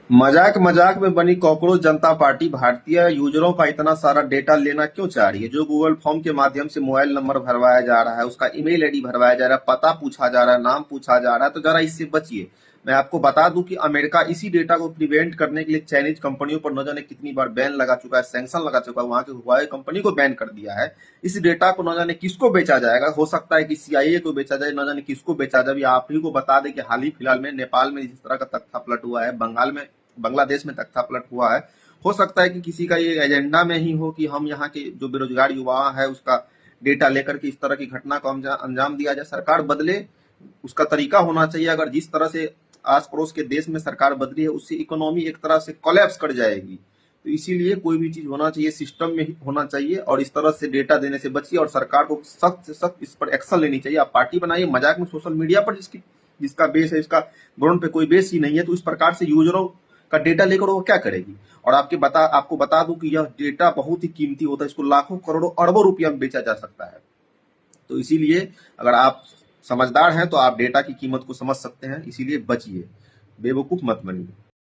मजाक मजाक में बनी कॉकरोच जनता पार्टी भारतीय यूजरों का इतना सारा डेटा लेना क्यों चाह रही है? जो गूगल फॉर्म के माध्यम से मोबाइल नंबर भरवाया जा रहा है, उसका ईमेल आईडी भरवाया जा रहा है, पता पूछा जा रहा है, नाम पूछा जा रहा है, तो जरा इससे बचिए। मैं आपको बता दूं कि अमेरिका इसी डेटा को प्रिवेंट करने के लिए चाइनीज कंपनियों पर न जाने कितनी बार बैन लगा चुका है, सैंक्शन लगा चुका है, वहां की हुआवे कंपनी को बैन कर दिया है। इस डेटा को न जाने किसको बेचा जाएगा, हो सकता है कि सीआईए को बेचा जाए, न जाने किसको बेचा जाए। आप ही को बता दें कि हाल ही फिलहाल में नेपाल में जिस तरह का तख्ता पलट हुआ है, बंगाल में बांग्लादेश में तख्ता पलट हुआ है। हो सकता है कि किसी का ये एजेंडा में ही हो कि हम यहाँ के जो बेरोजगार युवा है उसका डेटा लेकर के इस तरह की घटना को अंजाम दिया जाए। सरकार बदले, उसका तरीका होना चाहिए। अगर जिस तरह से आस पड़ोस के देश में सरकार बदली है, उससे इकोनॉमी एक तरह से कोलैप्स कर जाएगी। तो इसीलिए कोई भी चीज होना चाहिए सिस्टम में ही होना चाहिए, और इस तरह से डेटा देने से बचिए और सरकार को सख्त से सख्त इस पर एक्शन लेनी चाहिए। आप पार्टी बनाइए मजाक में सोशल मीडिया पर, जिसका बेस है, इसका ग्राउंड पे कोई बेस ही नहीं है, तो इस प्रकार से यूजरों का डेटा लेकर वो क्या करेगी? और आपको बता दूं कि यह डेटा बहुत ही कीमती होता है, इसको लाखों करोड़ों अरबों रुपया में बेचा जा सकता है। तो इसीलिए अगर आप समझदार हैं तो आप डेटा की कीमत को समझ सकते हैं, इसीलिए बचिए, बेवकूफ मत बनिए।